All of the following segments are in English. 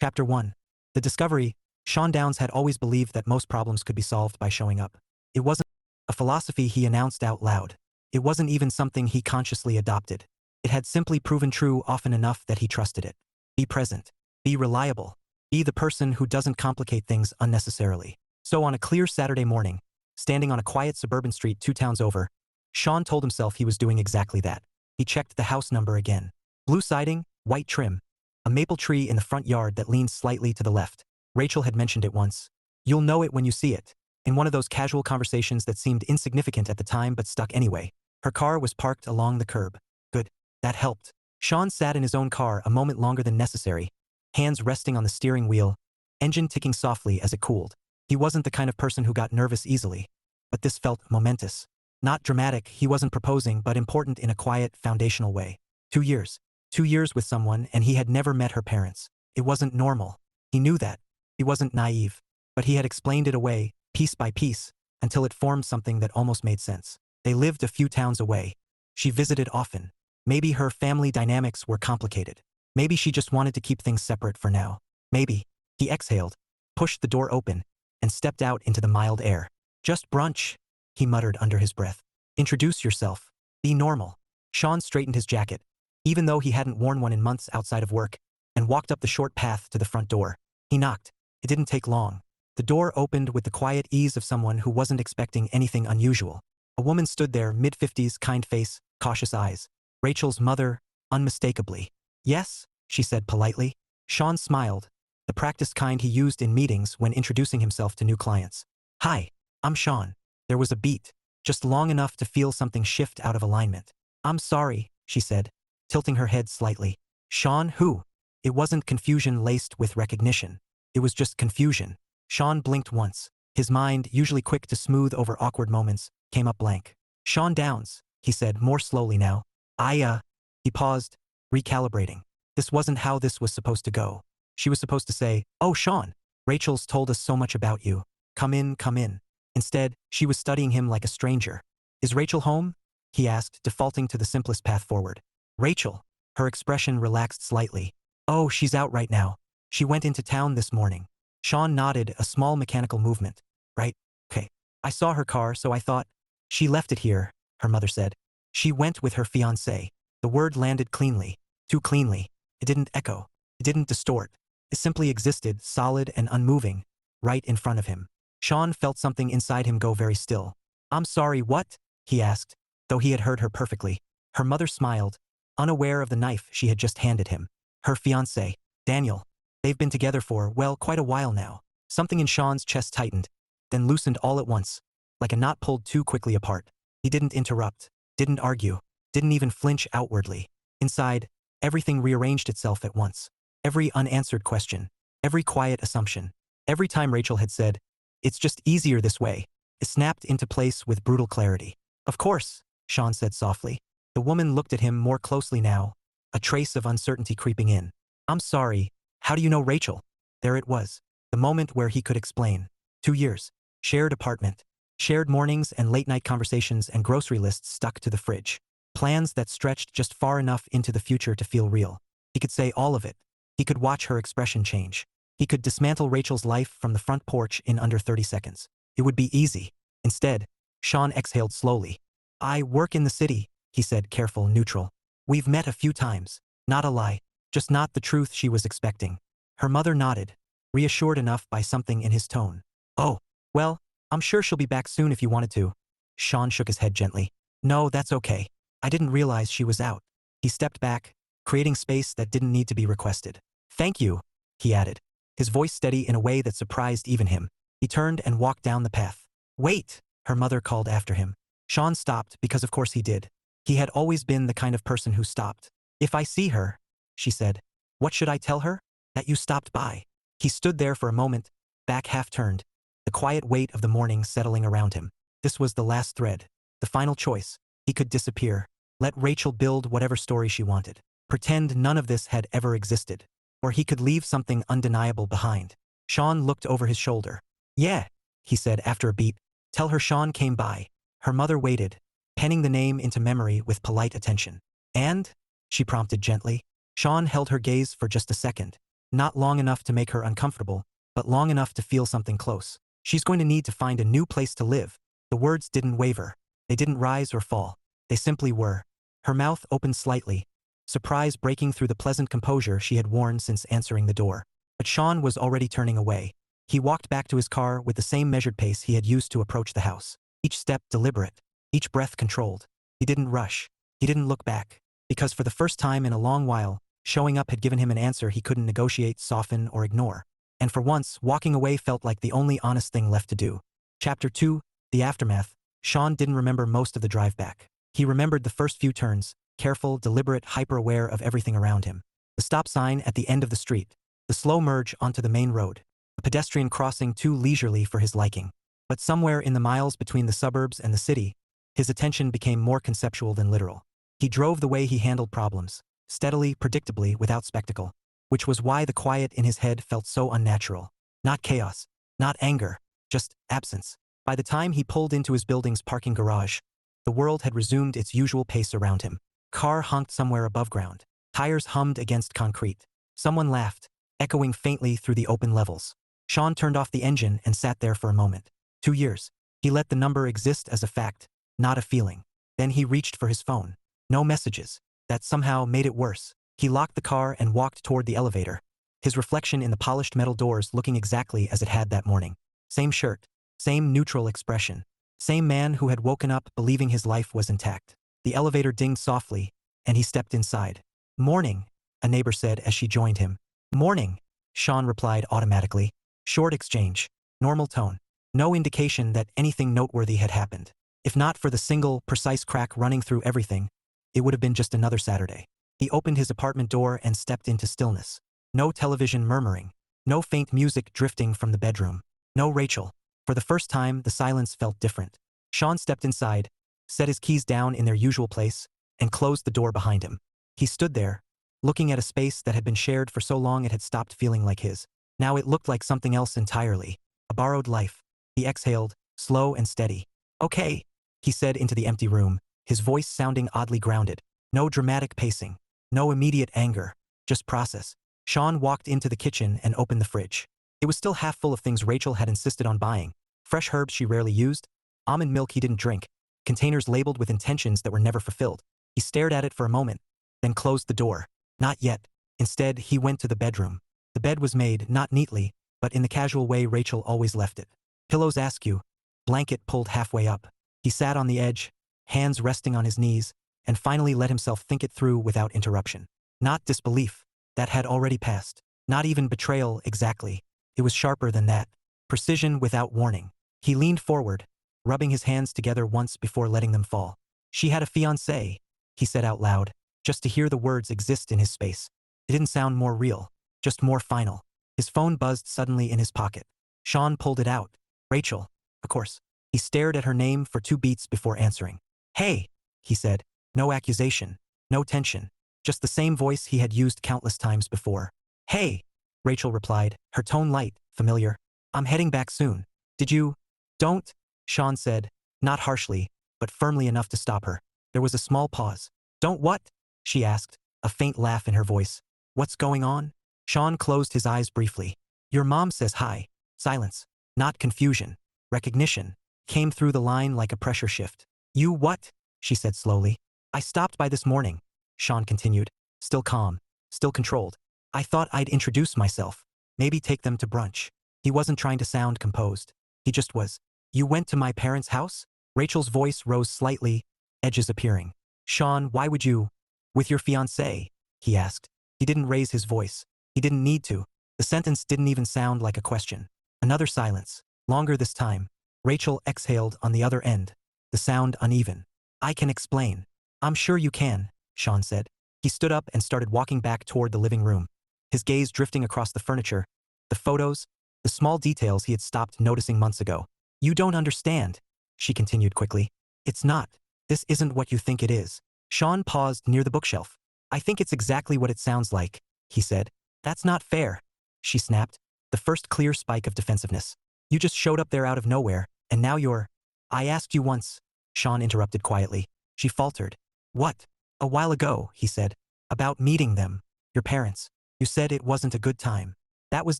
Chapter 1. The Discovery. Sean Downs had always believed that most problems could be solved by showing up. It wasn't a philosophy he announced out loud. It wasn't even something he consciously adopted. It had simply proven true often enough that he trusted it. Be present. Be reliable. Be the person who doesn't complicate things unnecessarily. So on a clear Saturday morning, standing on a quiet suburban street 2 towns over, Sean told himself he was doing exactly that. He checked the house number again. Blue siding, white trim. A maple tree in the front yard that leaned slightly to the left. Rachel had mentioned it once. You'll know it when you see it. In one of those casual conversations that seemed insignificant at the time but stuck anyway. Her car was parked along the curb. Good. That helped. Sean sat in his own car a moment longer than necessary, hands resting on the steering wheel, engine ticking softly as it cooled. He wasn't the kind of person who got nervous easily, but this felt momentous. Not dramatic, he wasn't proposing, but important in a quiet, foundational way. 2 years. 2 years with someone, and he had never met her parents. It wasn't normal. He knew that. He wasn't naive. But he had explained it away, piece by piece, until it formed something that almost made sense. They lived a few towns away. She visited often. Maybe her family dynamics were complicated. Maybe she just wanted to keep things separate for now. Maybe. He exhaled, pushed the door open, and stepped out into the mild air. Just brunch, he muttered under his breath. Introduce yourself. Be normal. Sean straightened his jacket, even though he hadn't worn one in months outside of work, and walked up the short path to the front door. He knocked. It didn't take long. The door opened with the quiet ease of someone who wasn't expecting anything unusual. A woman stood there, mid-50s, kind face, cautious eyes. Rachel's mother, unmistakably. Yes, she said politely. Sean smiled, the practiced kind he used in meetings when introducing himself to new clients. Hi, I'm Sean. There was a beat, just long enough to feel something shift out of alignment. I'm sorry, she said, tilting her head slightly. Sean who? It wasn't confusion laced with recognition. It was just confusion. Sean blinked once. His mind, usually quick to smooth over awkward moments, came up blank. Sean Downs, he said more slowly now. He paused, recalibrating. This wasn't how this was supposed to go. She was supposed to say, oh Sean, Rachel's told us so much about you. Come in, come in. Instead, she was studying him like a stranger. Is Rachel home? He asked, defaulting to the simplest path forward. Rachel. Her expression relaxed slightly. Oh, she's out right now. She went into town this morning. Sean nodded, a small mechanical movement. Right? Okay. I saw her car, so I thought. She left it here, her mother said. She went with her fiancé. The word landed cleanly. Too cleanly. It didn't echo. It didn't distort. It simply existed, solid and unmoving, right in front of him. Sean felt something inside him go very still. I'm sorry, what? He asked, though he had heard her perfectly. Her mother smiled, unaware of the knife she had just handed him. Her fiancé, Daniel. They've been together for, well, quite a while now. Something in Sean's chest tightened, then loosened all at once, like a knot pulled too quickly apart. He didn't interrupt, didn't argue, didn't even flinch outwardly. Inside, everything rearranged itself at once. Every unanswered question, every quiet assumption, every time Rachel had said, it's just easier this way, it snapped into place with brutal clarity. Of course, Sean said softly. The woman looked at him more closely now, a trace of uncertainty creeping in. I'm sorry, how do you know Rachel? There it was, the moment where he could explain. 2 years, shared apartment, shared mornings and late-night conversations and grocery lists stuck to the fridge. Plans that stretched just far enough into the future to feel real. He could say all of it. He could watch her expression change. He could dismantle Rachel's life from the front porch in under 30 seconds. It would be easy. Instead, Sean exhaled slowly. I work in the city, he said, careful, neutral. We've met a few times. Not a lie. Just not the truth she was expecting. Her mother nodded, reassured enough by something in his tone. Oh, well, I'm sure she'll be back soon if you wanted to. Sean shook his head gently. No, that's okay. I didn't realize she was out. He stepped back, creating space that didn't need to be requested. Thank you, he added, his voice steady in a way that surprised even him. He turned and walked down the path. Wait, her mother called after him. Sean stopped because of course he did. He had always been the kind of person who stopped. If I see her, she said. What should I tell her? That you stopped by. He stood there for a moment, back half turned, the quiet weight of the morning settling around him. This was the last thread, the final choice. He could disappear, let Rachel build whatever story she wanted, pretend none of this had ever existed, or he could leave something undeniable behind. Sean looked over his shoulder. Yeah, he said after a beat. Tell her Sean came by. Her mother waited, penning the name into memory with polite attention. And? She prompted gently. Sean held her gaze for just a second. Not long enough to make her uncomfortable, but long enough to feel something close. She's going to need to find a new place to live. The words didn't waver. They didn't rise or fall. They simply were. Her mouth opened slightly, surprise breaking through the pleasant composure she had worn since answering the door. But Sean was already turning away. He walked back to his car with the same measured pace he had used to approach the house. Each step deliberate, each breath controlled. He didn't rush. He didn't look back. Because for the first time in a long while, showing up had given him an answer he couldn't negotiate, soften, or ignore. And for once, walking away felt like the only honest thing left to do. Chapter 2, The Aftermath. Sean didn't remember most of the drive back. He remembered the first few turns, careful, deliberate, hyper-aware of everything around him. The stop sign at the end of the street. The slow merge onto the main road. A pedestrian crossing too leisurely for his liking. But somewhere in the miles between the suburbs and the city, his attention became more conceptual than literal. He drove the way he handled problems, steadily, predictably, without spectacle. Which was why the quiet in his head felt so unnatural. Not chaos, not anger, just absence. By the time he pulled into his building's parking garage, the world had resumed its usual pace around him. Car honked somewhere above ground. Tires hummed against concrete. Someone laughed, echoing faintly through the open levels. Sean turned off the engine and sat there for a moment. 2 years. He let the number exist as a fact, not a feeling. Then he reached for his phone. No messages. That somehow made it worse. He locked the car and walked toward the elevator. His reflection in the polished metal doors looking exactly as it had that morning. Same shirt. Same neutral expression. Same man who had woken up believing his life was intact. The elevator dinged softly, and he stepped inside. "Morning," a neighbor said as she joined him. "Morning," Sean replied automatically. Short exchange. Normal tone. No indication that anything noteworthy had happened. If not for the single, precise crack running through everything, it would have been just another Saturday. He opened his apartment door and stepped into stillness. No television murmuring. No faint music drifting from the bedroom. No Rachel. For the first time, the silence felt different. Sean stepped inside, set his keys down in their usual place, and closed the door behind him. He stood there, looking at a space that had been shared for so long it had stopped feeling like his. Now it looked like something else entirely. A borrowed life. He exhaled, slow and steady. "Okay," he said into the empty room, his voice sounding oddly grounded. No dramatic pacing. No immediate anger. Just process. Sean walked into the kitchen and opened the fridge. It was still half full of things Rachel had insisted on buying. Fresh herbs she rarely used. Almond milk he didn't drink. Containers labeled with intentions that were never fulfilled. He stared at it for a moment, then closed the door. Not yet. Instead, he went to the bedroom. The bed was made, not neatly, but in the casual way Rachel always left it. Pillows askew. Blanket pulled halfway up. He sat on the edge, hands resting on his knees, and finally let himself think it through without interruption. Not disbelief. That had already passed. Not even betrayal exactly. It was sharper than that. Precision without warning. He leaned forward, rubbing his hands together once before letting them fall. "She had a fiancé," he said out loud, just to hear the words exist in his space. It didn't sound more real, just more final. His phone buzzed suddenly in his pocket. Sean pulled it out. "Rachel, of course." He stared at her name for 2 beats before answering. "Hey," he said. No accusation, no tension, just the same voice he had used countless times before. "Hey," Rachel replied, her tone light, familiar. "I'm heading back soon. Did you—" "Don't," Sean said, not harshly, but firmly enough to stop her. There was a small pause. "Don't what?" she asked, a faint laugh in her voice. "What's going on?" Sean closed his eyes briefly. "Your mom says hi." Silence. Not confusion. Recognition. Came through the line like a pressure shift. "You what?" she said slowly. "I stopped by this morning," Sean continued, still calm, still controlled. "I thought I'd introduce myself. Maybe take them to brunch." He wasn't trying to sound composed. He just was. "You went to my parents' house?" Rachel's voice rose slightly, edges appearing. "Sean, why would you—" "With your fiancé?" he asked. He didn't raise his voice. He didn't need to. The sentence didn't even sound like a question. Another silence. Longer this time. Rachel exhaled on the other end. The sound uneven. "I can explain." "I'm sure you can," Sean said. He stood up and started walking back toward the living room, his gaze drifting across the furniture, the photos, the small details he had stopped noticing months ago. "You don't understand," she continued quickly. "It's not. This isn't what you think it is." Sean paused near the bookshelf. "I think it's exactly what it sounds like," he said. "That's not fair," she snapped, the first clear spike of defensiveness. "You just showed up there out of nowhere, and now you're—" "I asked you once," Sean interrupted quietly. She faltered. "What?" "A while ago," he said. "About meeting them. Your parents." You said it wasn't a good time. That was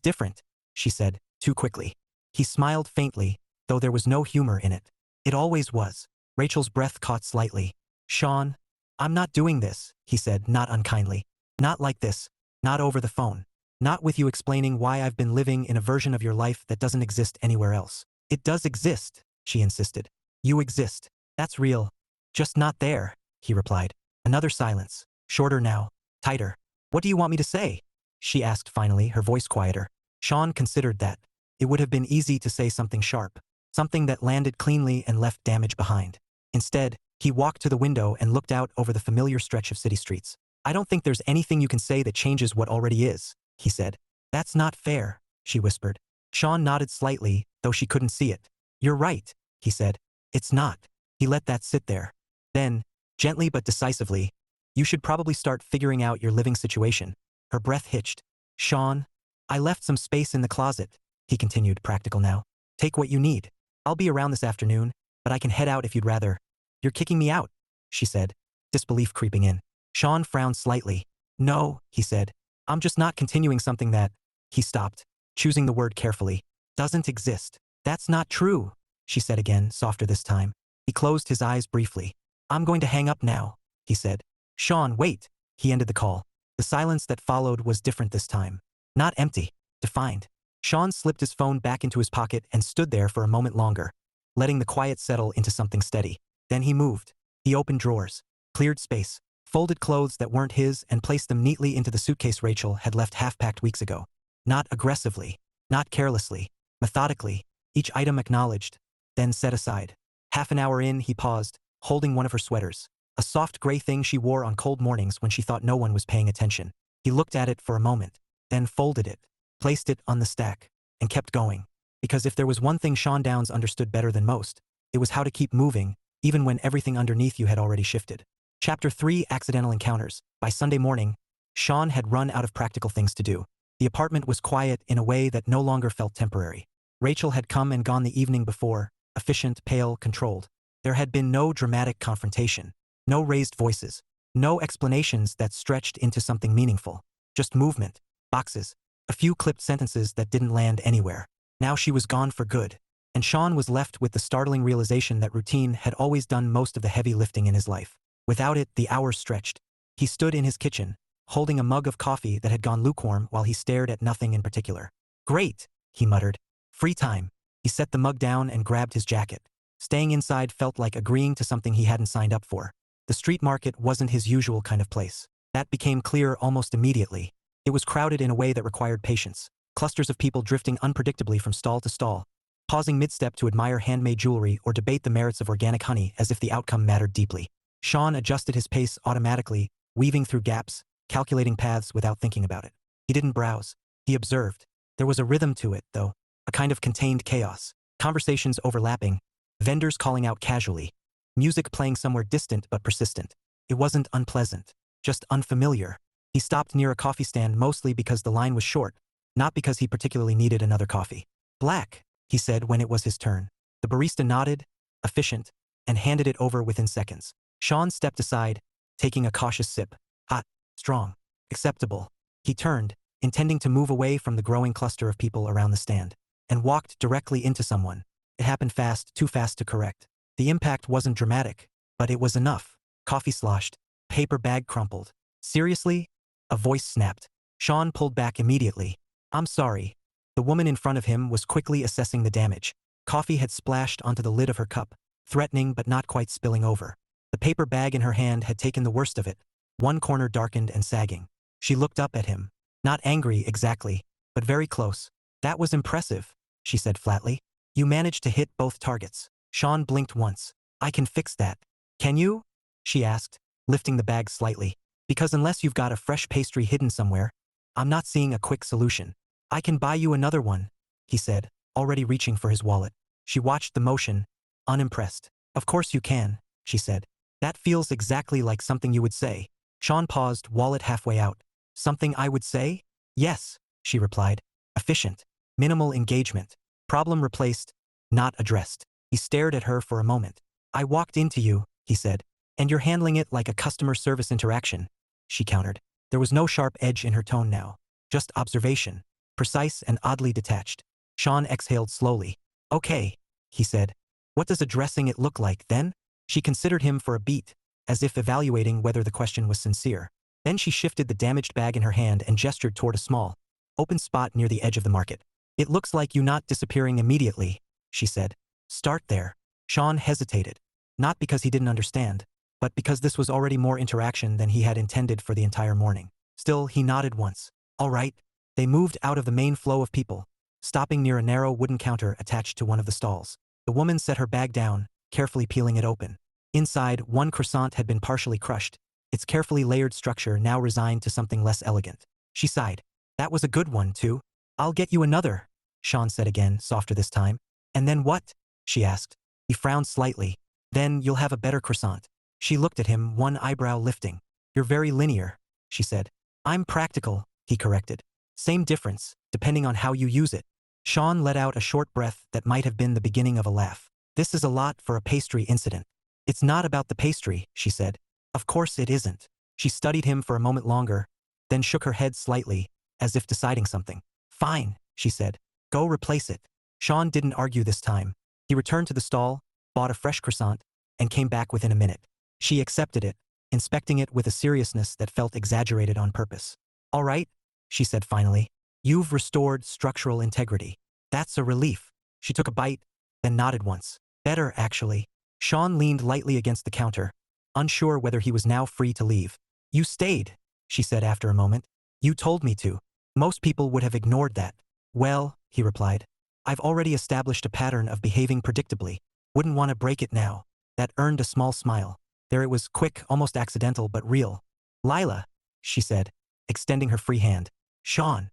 different, she said, too quickly. He smiled faintly, though there was no humor in it. It always was. Rachel's breath caught slightly. Sean, I'm not doing this, he said, not unkindly. Not like this. Not over the phone. Not with you explaining why I've been living in a version of your life that doesn't exist anywhere else. It does exist, she insisted. You exist. That's real. Just not there, he replied. Another silence. Shorter now. Tighter. What do you want me to say? She asked finally, her voice quieter. Sean considered that. It would have been easy to say something sharp. Something that landed cleanly and left damage behind. Instead, he walked to the window and looked out over the familiar stretch of city streets. I don't think there's anything you can say that changes what already is, he said. That's not fair, she whispered. Sean nodded slightly, though she couldn't see it. You're right, he said. It's not. He let that sit there. Then, gently but decisively, you should probably start figuring out your living situation. Her breath hitched. Sean, I left some space in the closet, he continued, practical now. Take what you need. I'll be around this afternoon, but I can head out if you'd rather. You're kicking me out, she said, disbelief creeping in. Sean frowned slightly. No, he said. I'm just not continuing something that… He stopped, choosing the word carefully. Doesn't exist. That's not true, she said again, softer this time. He closed his eyes briefly. I'm going to hang up now, he said. Sean, wait. He ended the call. The silence that followed was different this time. Not empty. Defined. Sean slipped his phone back into his pocket and stood there for a moment longer, letting the quiet settle into something steady. Then he moved. He opened drawers, cleared space, folded clothes that weren't his and placed them neatly into the suitcase Rachel had left half-packed weeks ago. Not aggressively, not carelessly, methodically, each item acknowledged, then set aside. Half an hour in, he paused, holding one of her sweaters, a soft gray thing she wore on cold mornings when she thought no one was paying attention. He looked at it for a moment, then folded it, placed it on the stack, and kept going. Because if there was one thing Sean Downs understood better than most, it was how to keep moving, even when everything underneath you had already shifted. Chapter 3: Accidental Encounters. By Sunday morning, Sean had run out of practical things to do. The apartment was quiet in a way that no longer felt temporary. Rachel had come and gone the evening before, efficient, pale, controlled. There had been no dramatic confrontation, no raised voices, no explanations that stretched into something meaningful. Just movement, boxes, a few clipped sentences that didn't land anywhere. Now she was gone for good, and Sean was left with the startling realization that routine had always done most of the heavy lifting in his life. Without it, the hours stretched. He stood in his kitchen, holding a mug of coffee that had gone lukewarm while he stared at nothing in particular. Great, he muttered. Free time. He set the mug down and grabbed his jacket. Staying inside felt like agreeing to something he hadn't signed up for. The street market wasn't his usual kind of place. That became clear almost immediately. It was crowded in a way that required patience. Clusters of people drifting unpredictably from stall to stall, pausing mid-step to admire handmade jewelry or debate the merits of organic honey as if the outcome mattered deeply. Sean adjusted his pace automatically, weaving through gaps, calculating paths without thinking about it. He didn't browse. He observed. There was a rhythm to it, though, a kind of contained chaos. Conversations overlapping, vendors calling out casually, music playing somewhere distant but persistent. It wasn't unpleasant, just unfamiliar. He stopped near a coffee stand mostly because the line was short, not because he particularly needed another coffee. Black, he said when it was his turn. The barista nodded, efficient, and handed it over within seconds. Sean stepped aside, taking a cautious sip. Hot, strong, acceptable. He turned, intending to move away from the growing cluster of people around the stand, and walked directly into someone. It happened fast, too fast to correct. The impact wasn't dramatic, but it was enough. Coffee sloshed, paper bag crumpled. Seriously? A voice snapped. Sean pulled back immediately. I'm sorry. The woman in front of him was quickly assessing the damage. Coffee had splashed onto the lid of her cup, threatening but not quite spilling over. The paper bag in her hand had taken the worst of it, one corner darkened and sagging. She looked up at him. Not angry exactly, but very close. That was impressive, she said flatly. You managed to hit both targets. Sean blinked once. I can fix that. Can you? She asked, lifting the bag slightly. Because unless you've got a fresh pastry hidden somewhere, I'm not seeing a quick solution. I can buy you another one, he said, already reaching for his wallet. She watched the motion, unimpressed. Of course you can, she said. That feels exactly like something you would say. Sean paused, wallet halfway out. Something I would say? Yes, she replied. Efficient. Minimal engagement. Problem replaced, not addressed. He stared at her for a moment. I walked into you, he said, and you're handling it like a customer service interaction, she countered. There was no sharp edge in her tone now, just observation. Precise and oddly detached. Sean exhaled slowly. Okay, he said. What does addressing it look like, then? She considered him for a beat, as if evaluating whether the question was sincere. Then she shifted the damaged bag in her hand and gestured toward a small, open spot near the edge of the market. It looks like you not disappearing immediately, she said. Start there. Sean hesitated. Not because he didn't understand, but because this was already more interaction than he had intended for the entire morning. Still, he nodded once. All right. They moved out of the main flow of people, stopping near a narrow wooden counter attached to one of the stalls. The woman set her bag down, carefully peeling it open. Inside, one croissant had been partially crushed, its carefully layered structure now resigned to something less elegant. She sighed. That was a good one, too. I'll get you another, Sean said again, softer this time. And then what? She asked. He frowned slightly. Then you'll have a better croissant. She looked at him, one eyebrow lifting. You're very linear, she said. I'm practical, he corrected. Same difference, depending on how you use it. Sean let out a short breath that might have been the beginning of a laugh. This is a lot for a pastry incident. It's not about the pastry, she said. Of course it isn't. She studied him for a moment longer, then shook her head slightly, as if deciding something. Fine, she said. Go replace it. Sean didn't argue this time. He returned to the stall, bought a fresh croissant, and came back within a minute. She accepted it, inspecting it with a seriousness that felt exaggerated on purpose. All right, she said finally. You've restored structural integrity. That's a relief. She took a bite, then nodded once. Better, actually. Sean leaned lightly against the counter, unsure whether he was now free to leave. You stayed, she said after a moment. You told me to. Most people would have ignored that. Well, he replied. I've already established a pattern of behaving predictably. Wouldn't want to break it now. That earned a small smile. There it was, quick, almost accidental, but real. Lila, she said, extending her free hand. Sean,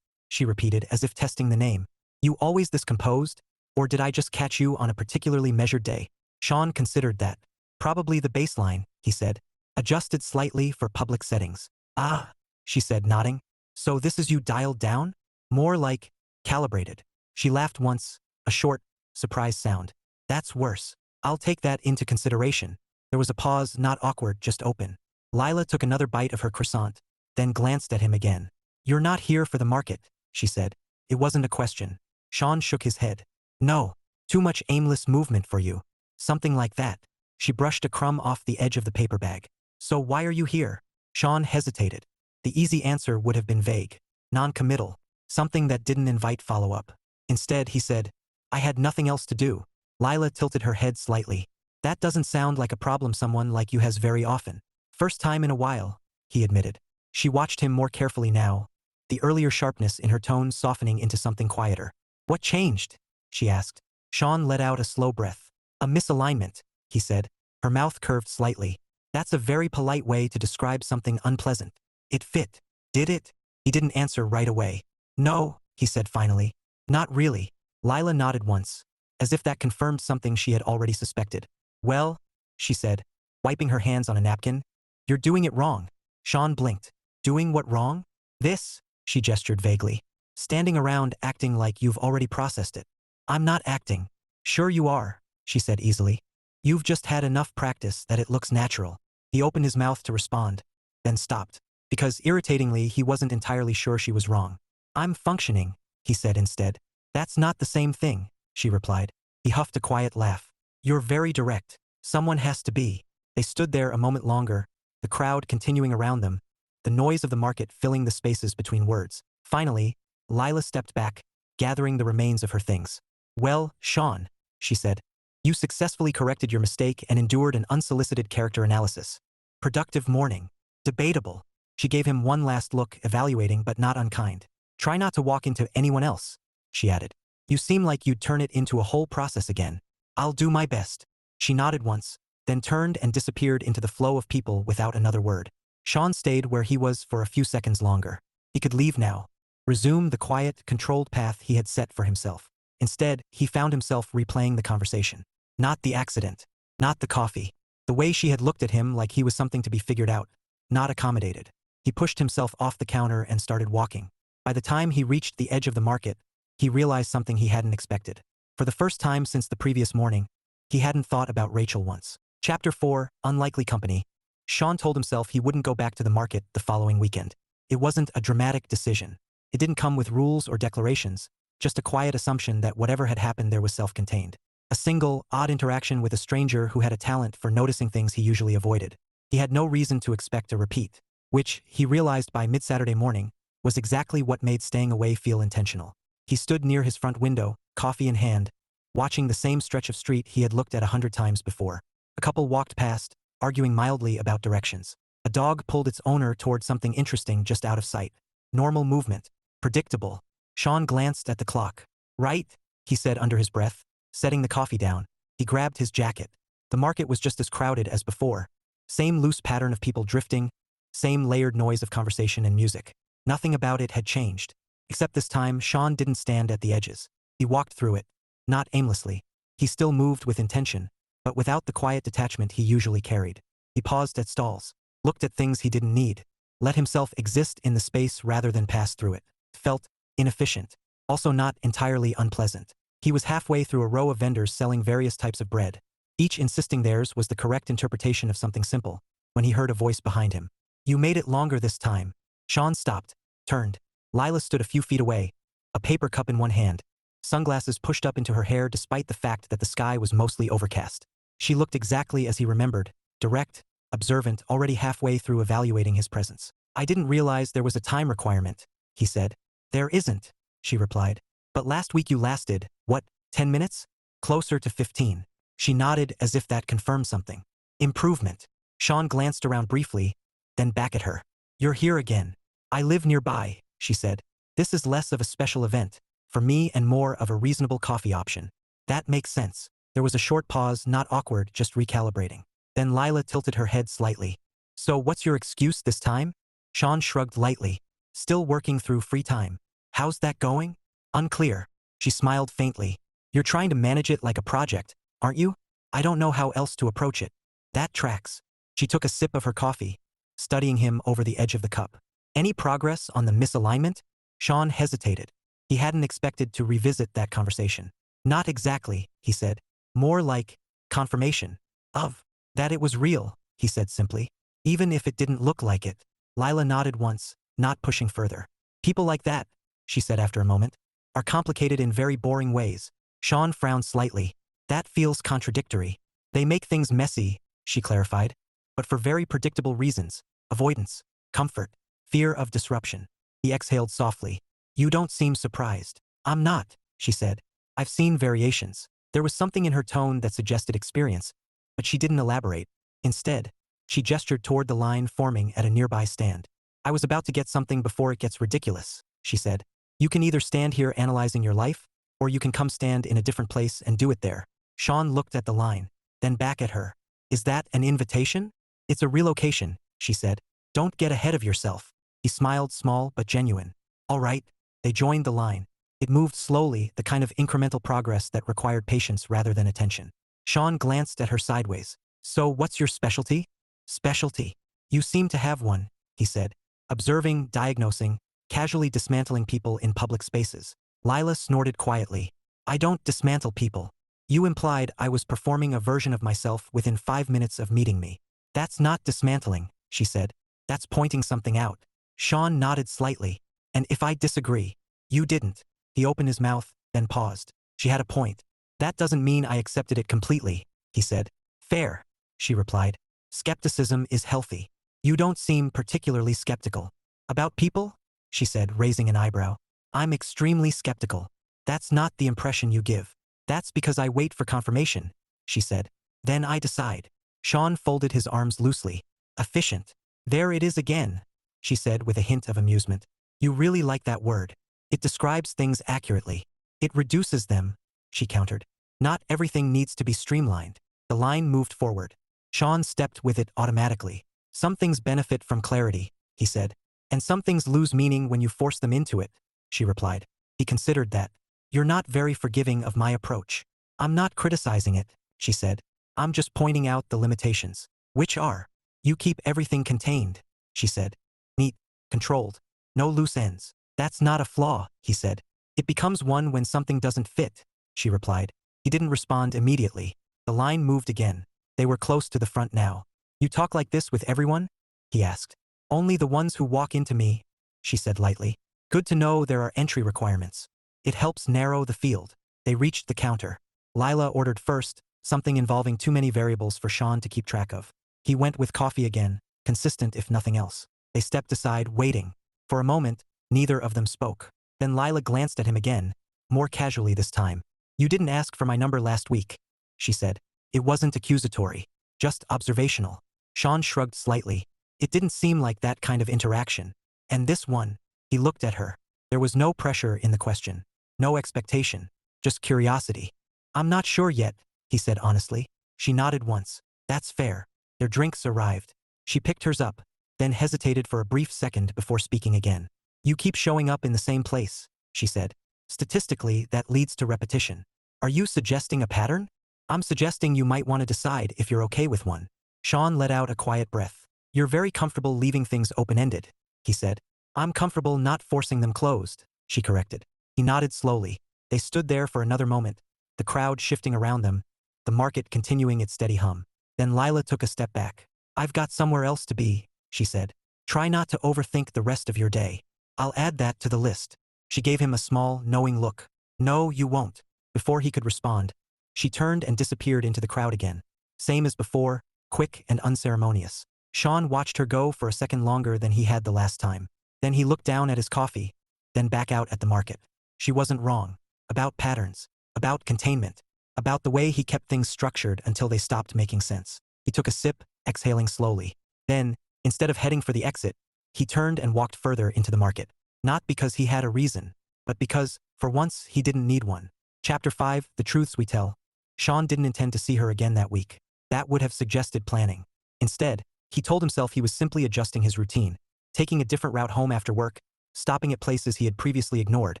she repeated as if testing the name. You always this composed? Or did I just catch you on a particularly measured day? Sean considered that. Probably the baseline, he said. Adjusted slightly for public settings. Ah, she said, nodding. So this is you dialed down? More like calibrated. She laughed once, a short, surprised sound. That's worse. I'll take that into consideration. There was a pause, not awkward, just open. Lila took another bite of her croissant, then glanced at him again. You're not here for the market, she said. It wasn't a question. Sean shook his head. No, too much aimless movement for you. Something like that. She brushed a crumb off the edge of the paper bag. So why are you here? Sean hesitated. The easy answer would have been vague, non-committal, something that didn't invite follow-up. Instead, he said, I had nothing else to do. Lila tilted her head slightly. That doesn't sound like a problem someone like you has very often. First time in a while, he admitted. She watched him more carefully now, the earlier sharpness in her tone softening into something quieter. What changed? She asked. Sean let out a slow breath. A misalignment, he said. Her mouth curved slightly. That's a very polite way to describe something unpleasant. It fit. Did it? He didn't answer right away. No, he said finally. Not really. Lila nodded once, as if that confirmed something she had already suspected. Well, she said, wiping her hands on a napkin. You're doing it wrong. Sean blinked. Doing what wrong? This, she gestured vaguely. Standing around acting like you've already processed it. I'm not acting. Sure you are, she said easily. You've just had enough practice that it looks natural. He opened his mouth to respond, then stopped, because irritatingly he wasn't entirely sure she was wrong. I'm functioning, he said instead. That's not the same thing, she replied. He huffed a quiet laugh. You're very direct. Someone has to be. They stood there a moment longer, the crowd continuing around them, the noise of the market filling the spaces between words. Finally, Lila stepped back, gathering the remains of her things. Well, Sean, she said. You successfully corrected your mistake and endured an unsolicited character analysis. Productive morning. Debatable. She gave him one last look, evaluating but not unkind. Try not to walk into anyone else, she added. You seem like you'd turn it into a whole process again. I'll do my best. She nodded once, then turned and disappeared into the flow of people without another word. Sean stayed where he was for a few seconds longer. He could leave now, resume the quiet, controlled path he had set for himself. Instead, he found himself replaying the conversation. Not the accident. Not the coffee. The way she had looked at him like he was something to be figured out. Not accommodated. He pushed himself off the counter and started walking. By the time he reached the edge of the market, he realized something he hadn't expected. For the first time since the previous morning, he hadn't thought about Rachel once. Chapter 4, Unlikely Company. Sean told himself he wouldn't go back to the market the following weekend. It wasn't a dramatic decision. It didn't come with rules or declarations, just a quiet assumption that whatever had happened there was self-contained. A single, odd interaction with a stranger who had a talent for noticing things he usually avoided. He had no reason to expect a repeat, which, he realized by mid-Saturday morning, was exactly what made staying away feel intentional. He stood near his front window, coffee in hand, watching the same stretch of street he had looked at 100 times before. A couple walked past, arguing mildly about directions. A dog pulled its owner toward something interesting just out of sight. Normal movement. Predictable. Sean glanced at the clock. Right, he said under his breath, setting the coffee down. He grabbed his jacket. The market was just as crowded as before. Same loose pattern of people drifting, same layered noise of conversation and music. Nothing about it had changed. Except this time, Sean didn't stand at the edges. He walked through it. Not aimlessly. He still moved with intention, but without the quiet detachment he usually carried. He paused at stalls, looked at things he didn't need, let himself exist in the space rather than pass through it. Felt inefficient, also not entirely unpleasant. He was halfway through a row of vendors selling various types of bread, each insisting theirs was the correct interpretation of something simple, when he heard a voice behind him. You made it longer this time. Sean stopped, turned. Lila stood a few feet away, a paper cup in one hand, sunglasses pushed up into her hair despite the fact that the sky was mostly overcast. She looked exactly as he remembered, direct, observant, already halfway through evaluating his presence. I didn't realize there was a time requirement, he said. There isn't, she replied. But last week you lasted, what, 10 minutes? Closer to 15. She nodded as if that confirmed something. Improvement. Sean glanced around briefly, then back at her. You're here again. I live nearby, she said. This is less of a special event, for me, and more of a reasonable coffee option. That makes sense. There was a short pause, not awkward, just recalibrating. Then Lila tilted her head slightly. So what's your excuse this time? Sean shrugged lightly. Still working through free time. How's that going? Unclear. She smiled faintly. You're trying to manage it like a project, aren't you? I don't know how else to approach it. That tracks. She took a sip of her coffee, studying him over the edge of the cup. Any progress on the misalignment? Sean hesitated. He hadn't expected to revisit that conversation. Not exactly, he said. More like confirmation of that it was real, he said simply. Even if it didn't look like it. Lila nodded once, not pushing further. People like that, she said after a moment, are complicated in very boring ways. Sean frowned slightly. That feels contradictory. They make things messy, she clarified, but for very predictable reasons. Avoidance, comfort, fear of disruption. He exhaled softly. You don't seem surprised. I'm not, she said. I've seen variations. There was something in her tone that suggested experience, but she didn't elaborate. Instead, she gestured toward the line forming at a nearby stand. I was about to get something before it gets ridiculous, she said. You can either stand here analyzing your life, or you can come stand in a different place and do it there. Sean looked at the line, then back at her. Is that an invitation? It's a relocation, she said. Don't get ahead of yourself. He smiled, small but genuine. All right. They joined the line. It moved slowly, the kind of incremental progress that required patience rather than attention. Sean glanced at her sideways. So what's your specialty? Specialty. You seem to have one, he said. Observing, diagnosing, casually dismantling people in public spaces. Lila snorted quietly. I don't dismantle people. You implied I was performing a version of myself within 5 minutes of meeting me. That's not dismantling, she said. That's pointing something out. Sean nodded slightly. And if I disagree? You didn't. He opened his mouth, then paused. She had a point. That doesn't mean I accepted it completely, he said. Fair, she replied. Skepticism is healthy. You don't seem particularly skeptical. About people? She said, raising an eyebrow. I'm extremely skeptical. That's not the impression you give. That's because I wait for confirmation, she said. Then I decide. Sean folded his arms loosely. Efficient. There it is again, she said with a hint of amusement. You really like that word. It describes things accurately. It reduces them, she countered. Not everything needs to be streamlined. The line moved forward. Sean stepped with it automatically. Some things benefit from clarity, he said. And some things lose meaning when you force them into it, she replied. He considered that. You're not very forgiving of my approach. I'm not criticizing it, she said. I'm just pointing out the limitations. Which are? You keep everything contained, she said. Neat, controlled. No loose ends. That's not a flaw, he said. It becomes one when something doesn't fit, she replied. He didn't respond immediately. The line moved again. They were close to the front now. You talk like this with everyone? He asked. Only the ones who walk into me, she said lightly. Good to know there are entry requirements. It helps narrow the field. They reached the counter. Lila ordered first, something involving too many variables for Sean to keep track of. He went with coffee again, consistent if nothing else. They stepped aside, waiting. For a moment, neither of them spoke. Then Lila glanced at him again, more casually this time. You didn't ask for my number last week, she said. It wasn't accusatory, just observational. Sean shrugged slightly. It didn't seem like that kind of interaction. And this one, he looked at her. There was no pressure in the question. No expectation. Just curiosity. I'm not sure yet, he said honestly. She nodded once. That's fair. Their drinks arrived. She picked hers up, then hesitated for a brief second before speaking again. You keep showing up in the same place, she said. Statistically, that leads to repetition. Are you suggesting a pattern? I'm suggesting you might want to decide if you're okay with one. Sean let out a quiet breath. You're very comfortable leaving things open-ended, he said. I'm comfortable not forcing them closed, she corrected. He nodded slowly. They stood there for another moment, the crowd shifting around them, the market continuing its steady hum. Then Lila took a step back. I've got somewhere else to be, she said. Try not to overthink the rest of your day. I'll add that to the list. She gave him a small, knowing look. No, you won't. Before he could respond, she turned and disappeared into the crowd again. Same as before, quick and unceremonious. Sean watched her go for a second longer than he had the last time. Then he looked down at his coffee, then back out at the market. She wasn't wrong. About patterns. About containment. About the way he kept things structured until they stopped making sense. He took a sip, exhaling slowly. Then, instead of heading for the exit, he turned and walked further into the market. Not because he had a reason, but because, for once, he didn't need one. Chapter 5, The Truths We Tell. Sean didn't intend to see her again that week. That would have suggested planning. Instead, he told himself he was simply adjusting his routine, taking a different route home after work, stopping at places he had previously ignored,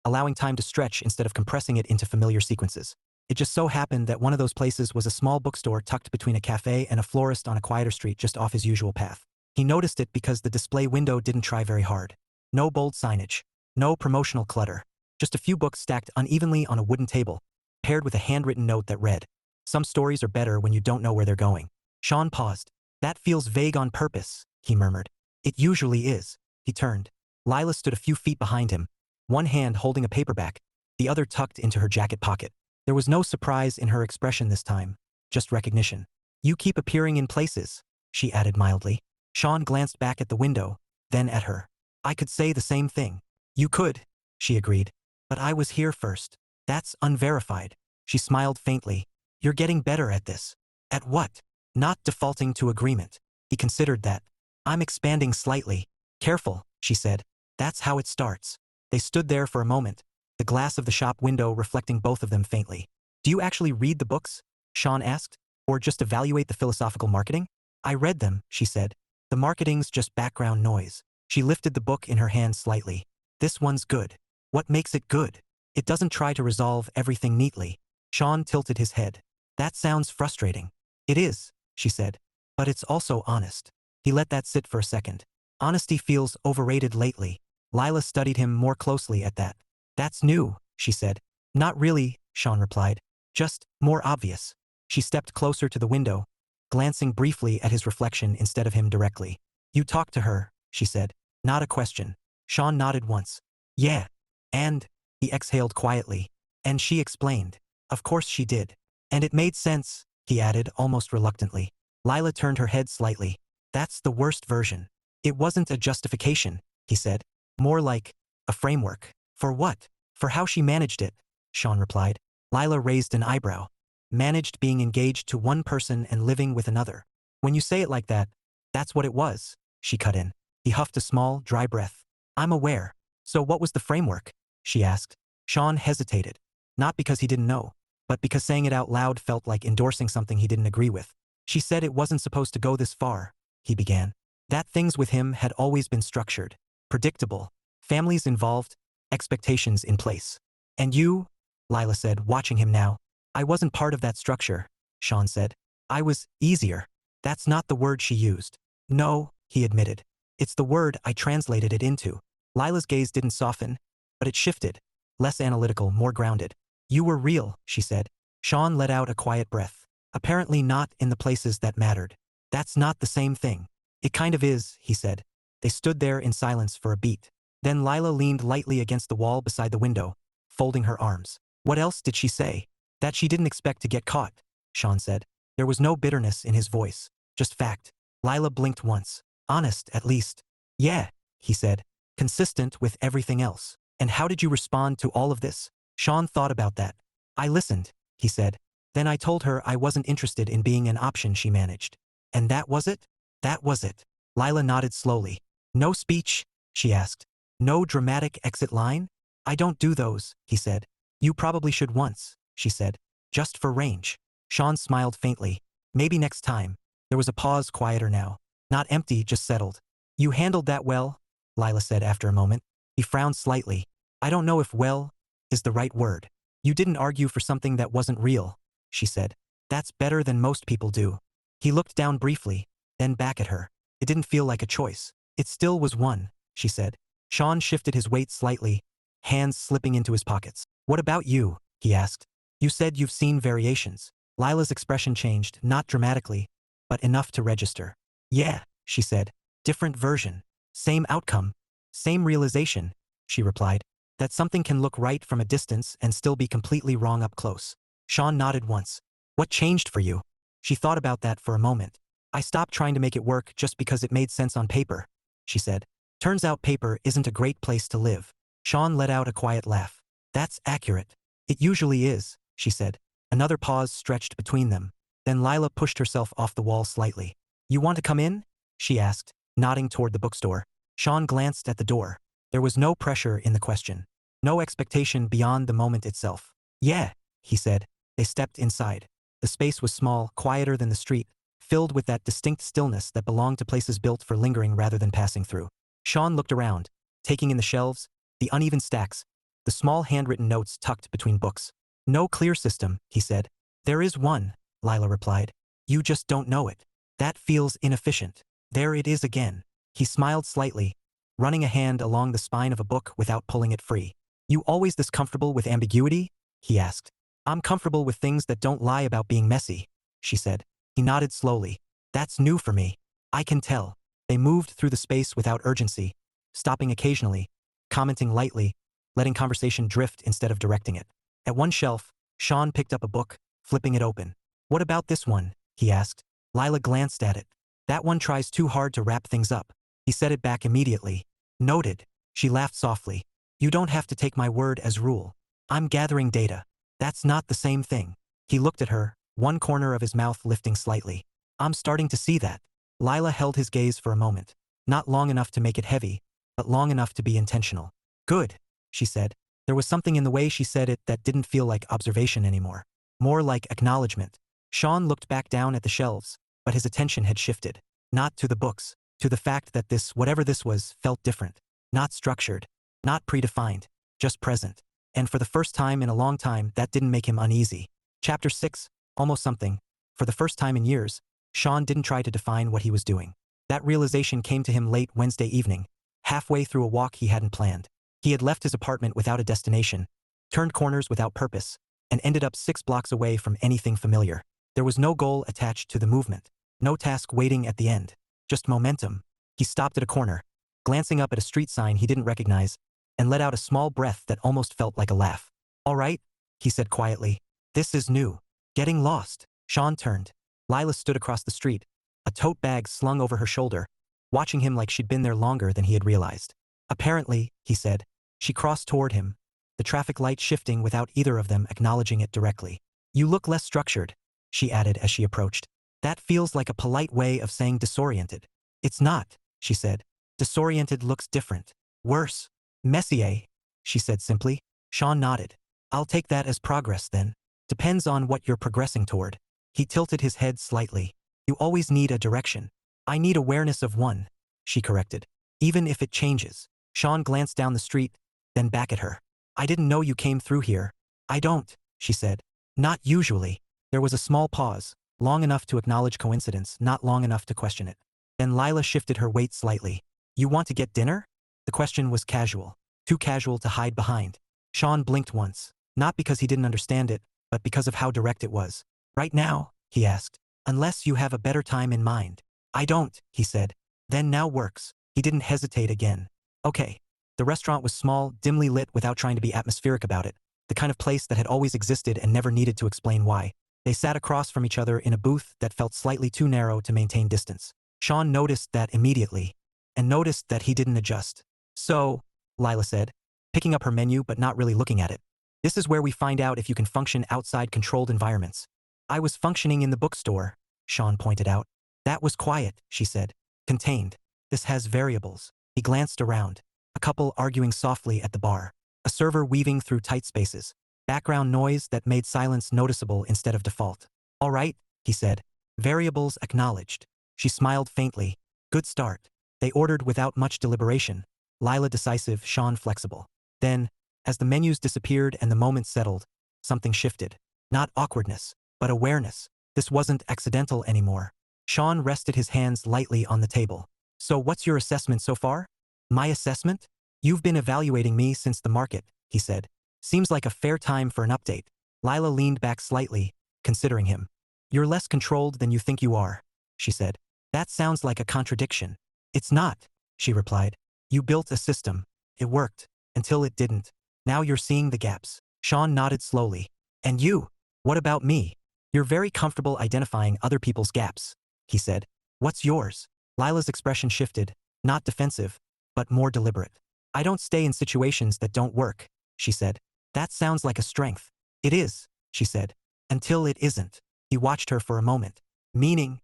allowing time to stretch instead of compressing it into familiar sequences. It just so happened that one of those places was a small bookstore tucked between a cafe and a florist on a quieter street just off his usual path. He noticed it because the display window didn't try very hard. No bold signage. No promotional clutter. Just a few books stacked unevenly on a wooden table, paired with a handwritten note that read, "Some stories are better when you don't know where they're going." Sean paused. That feels vague on purpose, he murmured. It usually is. He turned. Lila stood a few feet behind him, one hand holding a paperback, the other tucked into her jacket pocket. There was no surprise in her expression this time, just recognition. You keep appearing in places, she added mildly. Sean glanced back at the window, then at her. I could say the same thing. You could, she agreed. But I was here first. That's unverified. She smiled faintly. You're getting better at this. At what? Not defaulting to agreement. He considered that. I'm expanding slightly. Careful, she said. That's how it starts. They stood there for a moment, the glass of the shop window reflecting both of them faintly. Do you actually read the books? Sean asked. Or just evaluate the philosophical marketing? I read them, she said. The marketing's just background noise. She lifted the book in her hand slightly. This one's good. What makes it good? It doesn't try to resolve everything neatly. Sean tilted his head. That sounds frustrating. It is, she said. But it's also honest. He let that sit for a second. Honesty feels overrated lately. Lila studied him more closely at that. That's new, she said. Not really, Sean replied. Just more obvious. She stepped closer to the window, glancing briefly at his reflection instead of him directly. You talked to her, she said. Not a question. Sean nodded once. Yeah. And, he exhaled quietly. And she explained. Of course she did. And it made sense, he added almost reluctantly. Lila turned her head slightly. That's the worst version. It wasn't a justification, he said. More like a framework. For what? For how she managed it, Sean replied. Lila raised an eyebrow. Managed being engaged to one person and living with another. When you say it like that, that's what it was, she cut in. He huffed a small, dry breath. I'm aware. So what was the framework? She asked. Sean hesitated. Not because he didn't know, but because saying it out loud felt like endorsing something he didn't agree with. She said it wasn't supposed to go this far, he began. That things with him had always been structured, predictable, families involved, expectations in place. And you, Lila said, watching him now. I wasn't part of that structure, Sean said. I was easier. That's not the word she used. No, he admitted. It's the word I translated it into. Lila's gaze didn't soften, but it shifted, less analytical, more grounded. You were real, she said. Sean let out a quiet breath. Apparently not in the places that mattered. That's not the same thing. It kind of is, he said. They stood there in silence for a beat. Then Lila leaned lightly against the wall beside the window, folding her arms. What else did she say? That she didn't expect to get caught, Sean said. There was no bitterness in his voice, just fact. Lila blinked once. Honest, at least. Yeah, he said. Consistent with everything else. And how did you respond to all of this? Sean thought about that. I listened, he said. Then I told her I wasn't interested in being an option she managed. And that was it? That was it. Lila nodded slowly. No speech? She asked. No dramatic exit line? I don't do those, he said. You probably should once, she said. Just for range. Sean smiled faintly. Maybe next time. There was a pause, quieter now. Not empty, just settled. You handled that well, Lila said after a moment. He frowned slightly. I don't know if well is the right word. You didn't argue for something that wasn't real, she said. That's better than most people do. He looked down briefly, then back at her. It didn't feel like a choice. It still was one, she said. Sean shifted his weight slightly, hands slipping into his pockets. What about you? He asked. You said you've seen variations. Lila's expression changed, not dramatically, but enough to register. Yeah, she said. Different version. Same outcome. Same realization, she replied. That something can look right from a distance and still be completely wrong up close. Sean nodded once. What changed for you? She thought about that for a moment. I stopped trying to make it work just because it made sense on paper, she said. Turns out paper isn't a great place to live. Sean let out a quiet laugh. That's accurate. It usually is, she said. Another pause stretched between them. Then Lila pushed herself off the wall slightly. You want to come in? She asked, nodding toward the bookstore. Sean glanced at the door. There was no pressure in the question. No expectation beyond the moment itself. Yeah, he said. They stepped inside. The space was small, quieter than the street, filled with that distinct stillness that belonged to places built for lingering rather than passing through. Sean looked around, taking in the shelves, the uneven stacks, the small handwritten notes tucked between books. No clear system, he said. There is one, Lila replied. You just don't know it. That feels inefficient. There it is again. He smiled slightly, running a hand along the spine of a book without pulling it free. You always this comfortable with ambiguity? He asked. I'm comfortable with things that don't lie about being messy, she said. He nodded slowly. That's new for me. I can tell. They moved through the space without urgency, stopping occasionally, commenting lightly, letting conversation drift instead of directing it. At one shelf, Sean picked up a book, flipping it open. What about this one? He asked. Lila glanced at it. That one tries too hard to wrap things up. He set it back immediately. Noted. She laughed softly. You don't have to take my word as rule. I'm gathering data. That's not the same thing. He looked at her, one corner of his mouth lifting slightly. I'm starting to see that. Lila held his gaze for a moment. Not long enough to make it heavy, but long enough to be intentional. Good, she said. There was something in the way she said it that didn't feel like observation anymore. More like acknowledgement. Sean looked back down at the shelves, but his attention had shifted. Not to the books, to the fact that this, whatever this was, felt different. Not structured. Not predefined. Just present. And for the first time in a long time, that didn't make him uneasy. Chapter 6, almost something. For the first time in years, Sean didn't try to define what he was doing. That realization came to him late Wednesday evening, halfway through a walk he hadn't planned. He had left his apartment without a destination, turned corners without purpose, and ended up 6 blocks away from anything familiar. There was no goal attached to the movement, no task waiting at the end, just momentum. He stopped at a corner, glancing up at a street sign he didn't recognize, and let out a small breath that almost felt like a laugh. All right, he said quietly. This is new. Getting lost. Sean turned. Lila stood across the street, a tote bag slung over her shoulder, watching him like she'd been there longer than he had realized. Apparently, he said. She crossed toward him, the traffic light shifting without either of them acknowledging it directly. You look less structured, she added as she approached. That feels like a polite way of saying disoriented. It's not, she said. Disoriented looks different. Worse. Messier, she said simply. Sean nodded. I'll take that as progress then. Depends on what you're progressing toward. He tilted his head slightly. You always need a direction. I need awareness of one, she corrected. Even if it changes. Sean glanced down the street, then back at her. I didn't know you came through here. I don't, she said. Not usually. There was a small pause, long enough to acknowledge coincidence, not long enough to question it. Then Lila shifted her weight slightly. You want to get dinner? The question was casual. Too casual to hide behind. Sean blinked once, not because he didn't understand it, but because of how direct it was. Right now, he asked. Unless you have a better time in mind. I don't, he said. Then now works. He didn't hesitate again. Okay. The restaurant was small, dimly lit without trying to be atmospheric about it, the kind of place that had always existed and never needed to explain why. They sat across from each other in a booth that felt slightly too narrow to maintain distance. Sean noticed that immediately, and noticed that he didn't adjust. So, Lila said, picking up her menu but not really looking at it. This is where we find out if you can function outside controlled environments. I was functioning in the bookstore, Sean pointed out. That was quiet, she said. Contained. This has variables. He glanced around. A couple arguing softly at the bar. A server weaving through tight spaces. Background noise that made silence noticeable instead of default. All right, he said. Variables acknowledged. She smiled faintly. Good start. They ordered without much deliberation. Lila decisive, Sean flexible. Then, as the menus disappeared and the moment settled, something shifted. Not awkwardness, but awareness. This wasn't accidental anymore. Sean rested his hands lightly on the table. So what's your assessment so far? My assessment? You've been evaluating me since the market, he said. Seems like a fair time for an update. Lila leaned back slightly, considering him. You're less controlled than you think you are, she said. That sounds like a contradiction. It's not, she replied. You built a system. It worked. Until it didn't. Now you're seeing the gaps. Sean nodded slowly. And you? What about me? You're very comfortable identifying other people's gaps, he said. What's yours? Lila's expression shifted, not defensive, but more deliberate. I don't stay in situations that don't work, she said. That sounds like a strength. It is, she said. Until it isn't. He watched her for a moment. Meaning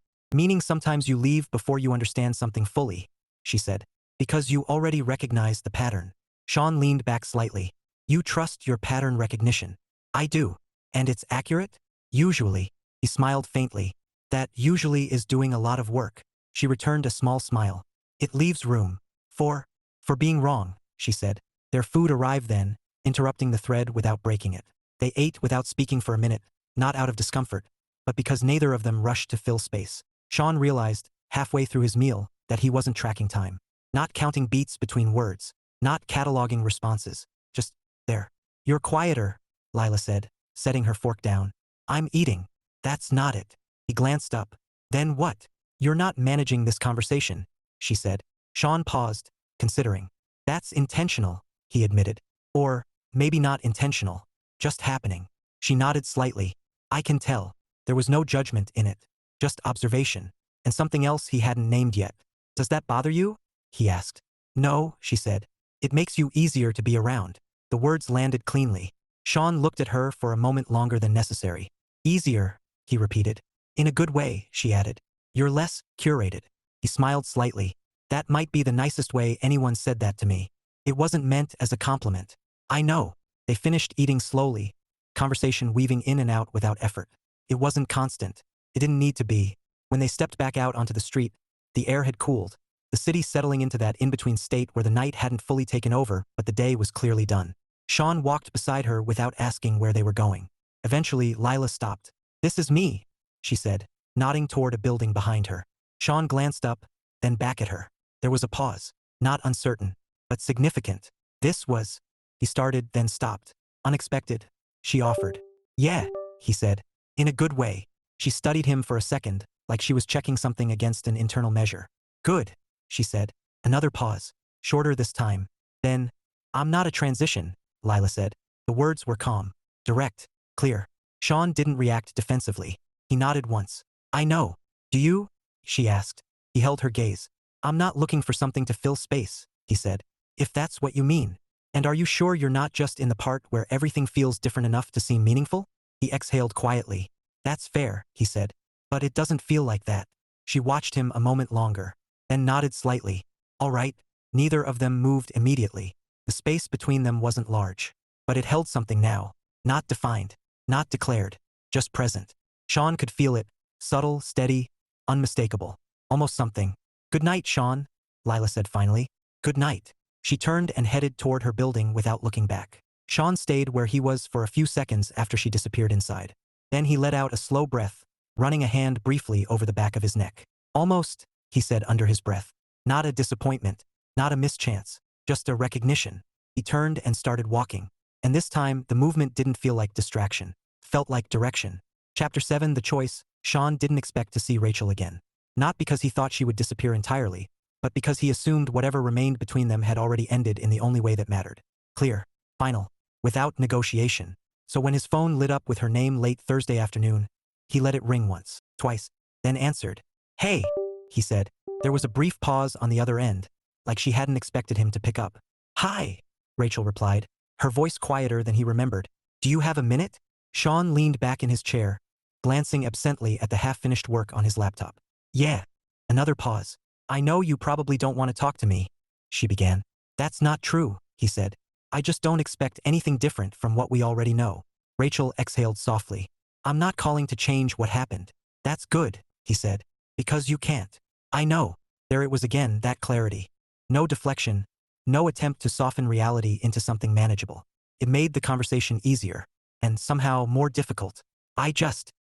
sometimes you leave before you understand something fully, she said. Because you already recognize the pattern. Sean leaned back slightly. You trust your pattern recognition. I do. And it's accurate? Usually. He smiled faintly. That usually is doing a lot of work. She returned a small smile. It leaves room. For being wrong, she said. Their food arrived then, interrupting the thread without breaking it. They ate without speaking for a minute, not out of discomfort, but because neither of them rushed to fill space. Sean realized, halfway through his meal, that he wasn't tracking time. Not counting beats between words. Not cataloging responses. Just there. You're quieter, Lila said, setting her fork down. I'm eating. That's not it. He glanced up. Then what? You're not managing this conversation, she said. Sean paused, considering. That's intentional, he admitted. Or, maybe not intentional. Just happening. She nodded slightly. I can tell. There was no judgment in it. Just observation. And something else he hadn't named yet. Does that bother you? He asked. No, she said. It makes you easier to be around. The words landed cleanly. Sean looked at her for a moment longer than necessary. Easier, he repeated. In a good way, she added. You're less curated. He smiled slightly. That might be the nicest way anyone said that to me. It wasn't meant as a compliment. I know. They finished eating slowly, conversation weaving in and out without effort. It wasn't constant. It didn't need to be. When they stepped back out onto the street, the air had cooled. The city settling into that in-between state where the night hadn't fully taken over, but the day was clearly done. Sean walked beside her without asking where they were going. Eventually, Lila stopped. This is me, she said, nodding toward a building behind her. Sean glanced up, then back at her. There was a pause, not uncertain, but significant. This was, he started, then stopped. Unexpected, she offered. Yeah, he said, in a good way. She studied him for a second, like she was checking something against an internal measure. Good, she said. Another pause, shorter this time. Then, I'm not a transition, Lila said. The words were calm, direct, clear. Sean didn't react defensively. He nodded once. I know. Do you? She asked. He held her gaze. I'm not looking for something to fill space, he said. If that's what you mean. And are you sure you're not just in the part where everything feels different enough to seem meaningful? He exhaled quietly. That's fair, he said. But it doesn't feel like that. She watched him a moment longer, then nodded slightly. All right. Neither of them moved immediately. The space between them wasn't large. But it held something now. Not defined. Not declared. Just present. Sean could feel it. Subtle, steady, unmistakable. Almost something. Good night, Sean, Lila said finally. Good night. She turned and headed toward her building without looking back. Sean stayed where he was for a few seconds after she disappeared inside. Then he let out a slow breath, running a hand briefly over the back of his neck. Almost, he said under his breath. Not a disappointment, not a mischance, just a recognition. He turned and started walking. And this time, the movement didn't feel like distraction. Felt like direction. Chapter 7, The Choice. Sean didn't expect to see Rachel again. Not because he thought she would disappear entirely, but because he assumed whatever remained between them had already ended in the only way that mattered. Clear. Final. Without negotiation. So when his phone lit up with her name late Thursday afternoon, he let it ring once, twice, then answered. "Hey," he said. There was a brief pause on the other end, like she hadn't expected him to pick up. "Hi," Rachel replied, her voice quieter than he remembered. "Do you have a minute?" Sean leaned back in his chair, glancing absently at the half-finished work on his laptop. "Yeah." Another pause. "I know you probably don't want to talk to me," she began. "That's not true," he said. "I just don't expect anything different from what we already know." Rachel exhaled softly. "I'm not calling to change what happened." "That's good," he said. "Because you can't." "I know." There it was again, that clarity. No deflection, no attempt to soften reality into something manageable. It made the conversation easier, and somehow more difficult.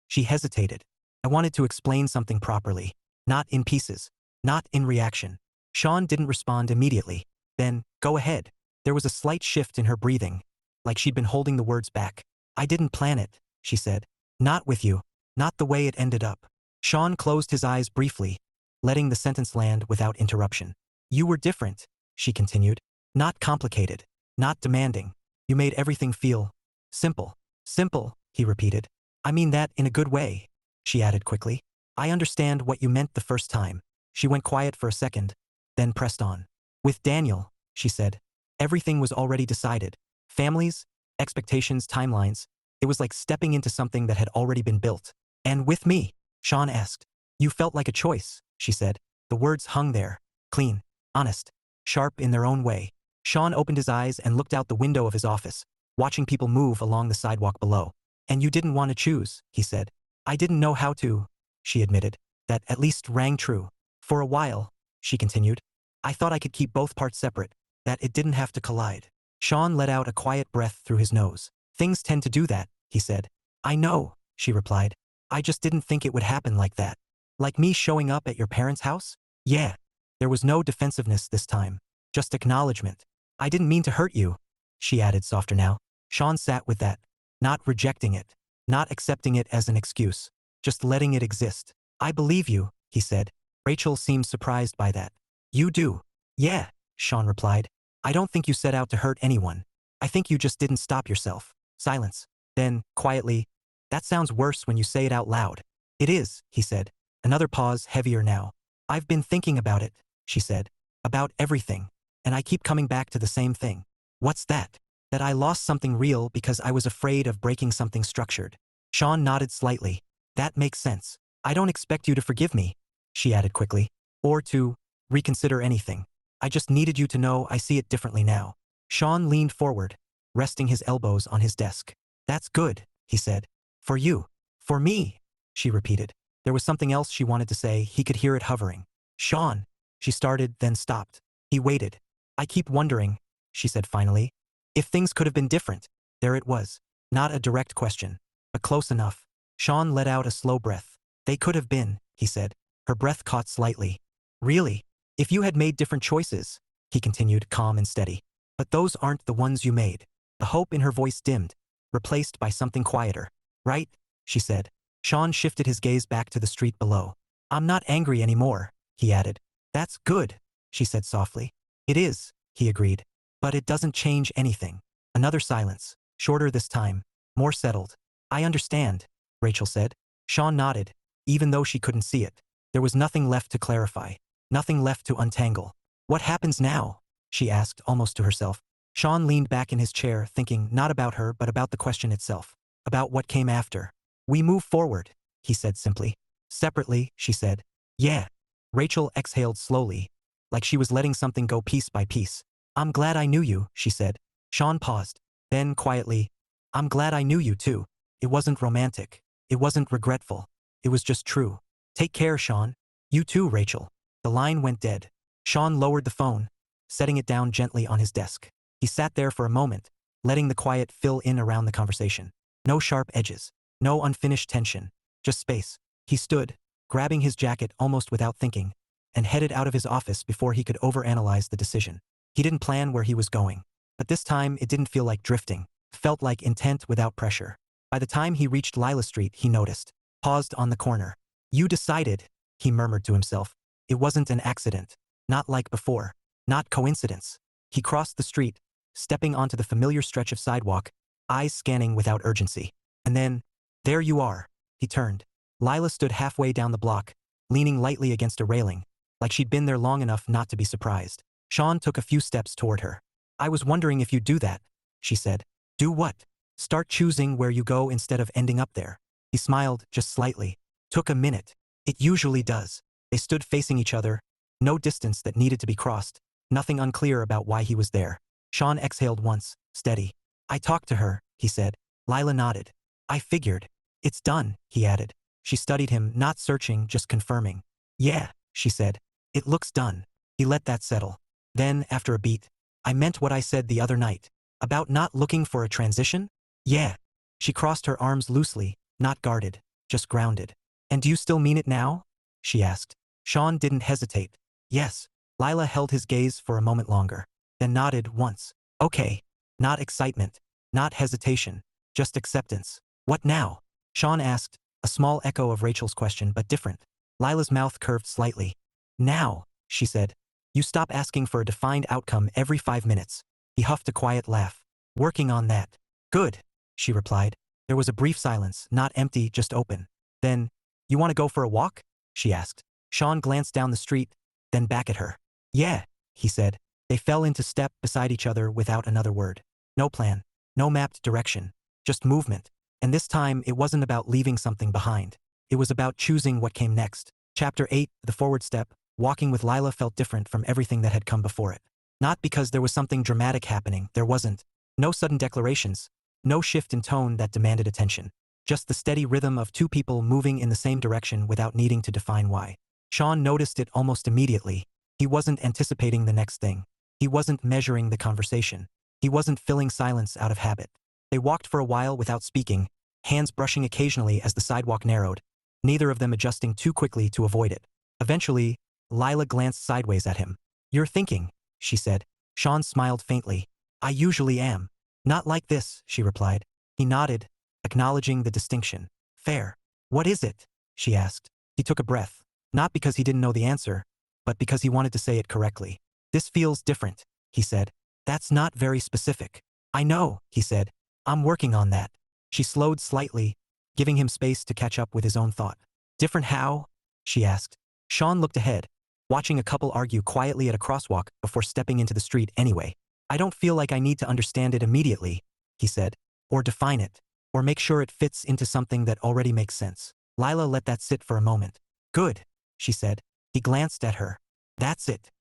She hesitated. "I wanted to explain something properly. Not in pieces. Not in reaction." Sean didn't respond immediately. Then, "Go ahead." There was a slight shift in her breathing, like she'd been holding the words back. "I didn't plan it," she said. "Not with you. Not the way it ended up." Sean closed his eyes briefly, letting the sentence land without interruption. "You were different," she continued. "Not complicated. Not demanding. You made everything feel simple." "Simple," he repeated. "I mean that in a good way," she added quickly. "I understand what you meant the first time." She went quiet for a second, then pressed on. "With Daniel," she said, "everything was already decided. Families, expectations, timelines. It was like stepping into something that had already been built." "And with me?" Sean asked. "You felt like a choice," she said. The words hung there, clean, honest, sharp in their own way. Sean opened his eyes and looked out the window of his office, watching people move along the sidewalk below. "And you didn't want to choose," he said. "I didn't know how to," she admitted. That at least rang true. "For a while," she continued, "I thought I could keep both parts separate, that it didn't have to collide." Sean let out a quiet breath through his nose. "Things tend to do that," he said. "I know," she replied. "I just didn't think it would happen like that." "Like me showing up at your parents' house?" "Yeah." There was no defensiveness this time, just acknowledgement. "I didn't mean to hurt you," she added softer now. Sean sat with that, not rejecting it, not accepting it as an excuse, just letting it exist. "I believe you," he said. Rachel seemed surprised by that. "You do?" "Yeah," Sean replied. "I don't think you set out to hurt anyone. I think you just didn't stop yourself." Silence. Then, quietly, "That sounds worse when you say it out loud." "It is," he said. Another pause, heavier now. "I've been thinking about it," she said. "About everything. And I keep coming back to the same thing." "What's that?" "That I lost something real because I was afraid of breaking something structured." Sean nodded slightly. "That makes sense. I don't expect you to forgive me," she added quickly, "or to reconsider anything. I just needed you to know I see it differently now." Sean leaned forward, resting his elbows on his desk. "That's good," he said. "For you." "For me," she repeated. There was something else she wanted to say, he could hear it hovering. "Sean," she started, then stopped. He waited. "I keep wondering," she said finally, "if things could have been different." There it was. Not a direct question, but close enough. Sean let out a slow breath. "They could have been," he said. Her breath caught slightly. "Really? If you had made different choices," he continued, calm and steady. "But those aren't the ones you made." The hope in her voice dimmed, replaced by something quieter. "Right?" she said. Sean shifted his gaze back to the street below. "I'm not angry anymore," he added. "That's good," she said softly. "It is," he agreed. "But it doesn't change anything." Another silence, shorter this time, more settled. "I understand," Rachel said. Sean nodded, even though she couldn't see it. There was nothing left to clarify, nothing left to untangle. "What happens now?" she asked, almost to herself. Sean leaned back in his chair, thinking not about her but about the question itself, about what came after. "We move forward," he said simply. "Separately," she said. "Yeah." Rachel exhaled slowly, like she was letting something go piece by piece. "I'm glad I knew you," she said. Sean paused. Then, quietly, "I'm glad I knew you too." It wasn't romantic. It wasn't regretful. It was just true. "Take care, Sean." "You too, Rachel." The line went dead. Sean lowered the phone, setting it down gently on his desk. He sat there for a moment, letting the quiet fill in around the conversation. No sharp edges. No unfinished tension. Just space. He stood, grabbing his jacket almost without thinking, and headed out of his office before he could overanalyze the decision. He didn't plan where he was going. But this time it didn't feel like drifting. It felt like intent without pressure. By the time he reached Lila Street, he noticed. Paused on the corner. "You decided," he murmured to himself. "It wasn't an accident." Not like before. Not coincidence. He crossed the street, stepping onto the familiar stretch of sidewalk, eyes scanning without urgency. And then, there you are. He turned. Lila stood halfway down the block, leaning lightly against a railing, like she'd been there long enough not to be surprised. Sean took a few steps toward her. I was wondering if you'd do that, she said. Do what? Start choosing where you go instead of ending up there. He smiled, just slightly. Took a minute. It usually does. They stood facing each other, no distance that needed to be crossed, nothing unclear about why he was there. Sean exhaled once, steady. I talked to her, he said. Lila nodded. I figured. It's done, he added. She studied him, not searching, just confirming. Yeah, she said. It looks done. He let that settle. Then, after a beat, I meant what I said the other night. About not looking for a transition? Yeah. She crossed her arms loosely, not guarded, just grounded. And do you still mean it now? She asked. Sean didn't hesitate. Yes. Lila held his gaze for a moment longer, then nodded once. Okay. Not excitement. Not hesitation. Just acceptance. What now? Sean asked, a small echo of Rachel's question but different. Lila's mouth curved slightly. Now, she said. You stop asking for a defined outcome every 5 minutes. He huffed a quiet laugh. Working on that. Good, she replied. There was a brief silence, not empty, just open. Then, you want to go for a walk? She asked. Sean glanced down the street, then back at her. Yeah, he said. They fell into step beside each other without another word. No plan, no mapped direction, just movement. And this time, it wasn't about leaving something behind. It was about choosing what came next. Chapter 8, The Forward Step. Walking with Lila felt different from everything that had come before it. Not because there was something dramatic happening, there wasn't. No sudden declarations. No shift in tone that demanded attention. Just the steady rhythm of two people moving in the same direction without needing to define why. Sean noticed it almost immediately. He wasn't anticipating the next thing. He wasn't measuring the conversation. He wasn't filling silence out of habit. They walked for a while without speaking, hands brushing occasionally as the sidewalk narrowed, neither of them adjusting too quickly to avoid it. Eventually, Lila glanced sideways at him. You're thinking, she said. Sean smiled faintly. I usually am. Not like this, she replied. He nodded, acknowledging the distinction. Fair. What is it? She asked. He took a breath, not because he didn't know the answer, but because he wanted to say it correctly. This feels different, he said. That's not very specific. I know, he said. I'm working on that. She slowed slightly, giving him space to catch up with his own thought. Different how? She asked. Sean looked ahead, watching a couple argue quietly at a crosswalk before stepping into the street anyway. I don't feel like I need to understand it immediately, he said, or define it, or make sure it fits into something that already makes sense. Lila let that sit for a moment. Good, she said. He glanced at her. That's it,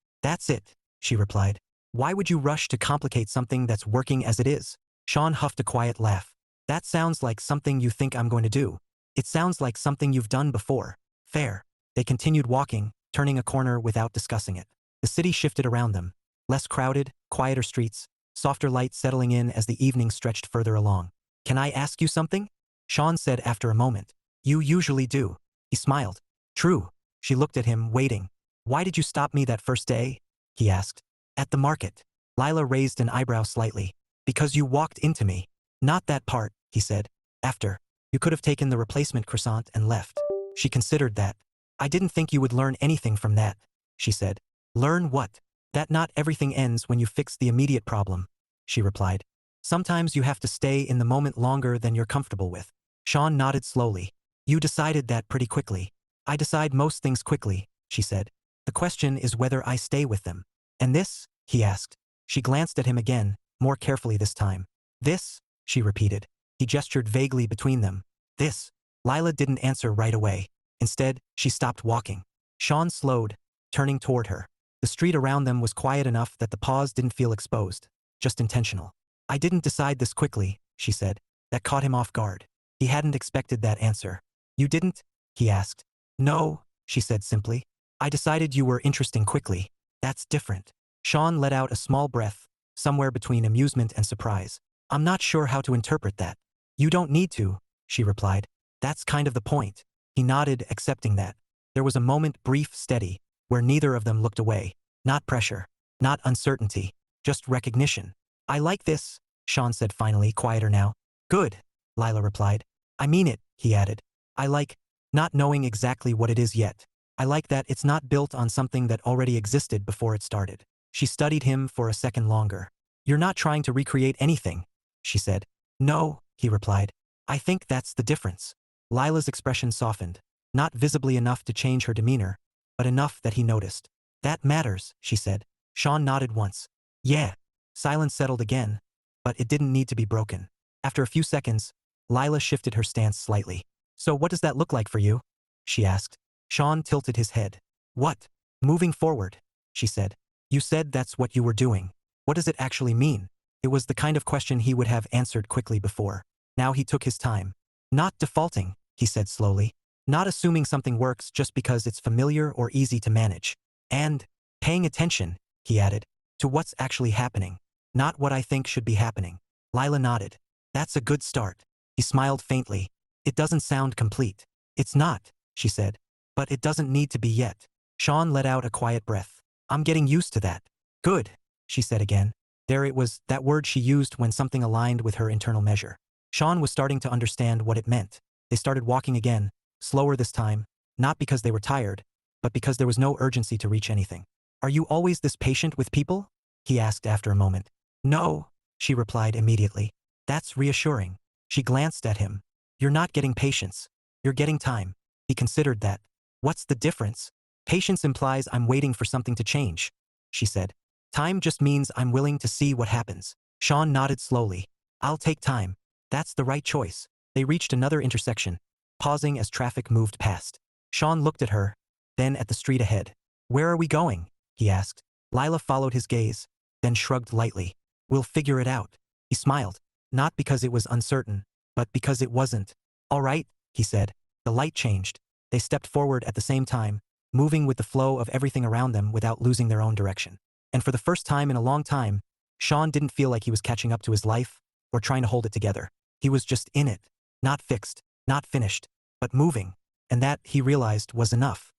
she replied. Why would you rush to complicate something that's working as it is? Sean huffed a quiet laugh. That sounds like something you think I'm going to do. It sounds like something you've done before. Fair. They continued walking, turning a corner without discussing it. The city shifted around them. Less crowded, quieter streets, softer light settling in as the evening stretched further along. Can I ask you something? Sean said after a moment. You usually do. He smiled. True. She looked at him, waiting. Why did you stop me that first day? He asked. At the market. Lila raised an eyebrow slightly. Because you walked into me. Not that part, he said. After. You could have taken the replacement croissant and left. She considered that. I didn't think you would learn anything from that, she said. Learn what? That not everything ends when you fix the immediate problem, she replied. Sometimes you have to stay in the moment longer than you're comfortable with. Sean nodded slowly. You decided that pretty quickly. I decide most things quickly, she said. The question is whether I stay with them. And this? He asked. She glanced at him again, more carefully this time. This? She repeated. He gestured vaguely between them. This. Lila didn't answer right away. Instead, she stopped walking. Sean slowed, turning toward her. The street around them was quiet enough that the pause didn't feel exposed, just intentional. I didn't decide this quickly, she said. That caught him off guard. He hadn't expected that answer. You didn't? He asked. No, she said simply. I decided you were interesting quickly. That's different. Sean let out a small breath, somewhere between amusement and surprise. I'm not sure how to interpret that. You don't need to, she replied. That's kind of the point. He nodded, accepting that. There was a moment, brief, steady, where neither of them looked away. Not pressure, not uncertainty, just recognition. I like this, Sean said finally, quieter now. Good, Lila replied. I mean it, he added. I like not knowing exactly what it is yet. I like that it's not built on something that already existed before it started. She studied him for a second longer. You're not trying to recreate anything, she said. No, he replied. I think that's the difference. Lila's expression softened, not visibly enough to change her demeanor, but enough that he noticed. That matters, she said. Sean nodded once. Yeah. Silence settled again, but it didn't need to be broken. After a few seconds, Lila shifted her stance slightly. So what does that look like for you? She asked. Sean tilted his head. What? Moving forward, she said. You said that's what you were doing. What does it actually mean? It was the kind of question he would have answered quickly before. Now he took his time. Not defaulting, he said slowly. Not assuming something works just because it's familiar or easy to manage. And paying attention, he added, to what's actually happening. Not what I think should be happening. Lila nodded. That's a good start. He smiled faintly. It doesn't sound complete. It's not, she said. But it doesn't need to be yet. Sean let out a quiet breath. I'm getting used to that. Good, she said again. There it was, that word she used when something aligned with her internal measure. Sean was starting to understand what it meant. They started walking again, slower this time, not because they were tired, but because there was no urgency to reach anything. Are you always this patient with people? He asked after a moment. No, she replied immediately. That's reassuring. She glanced at him. You're not getting patience. You're getting time. He considered that. What's the difference? Patience implies I'm waiting for something to change, she said. Time just means I'm willing to see what happens. Sean nodded slowly. I'll take time. That's the right choice. They reached another intersection, pausing as traffic moved past. Sean looked at her, then at the street ahead. Where are we going? He asked. Lila followed his gaze, then shrugged lightly. We'll figure it out. He smiled, not because it was uncertain, but because it wasn't. All right, he said. The light changed. They stepped forward at the same time, moving with the flow of everything around them without losing their own direction. And for the first time in a long time, Sean didn't feel like he was catching up to his life or trying to hold it together. He was just in it, not fixed, not finished, but moving, and that, he realized, was enough.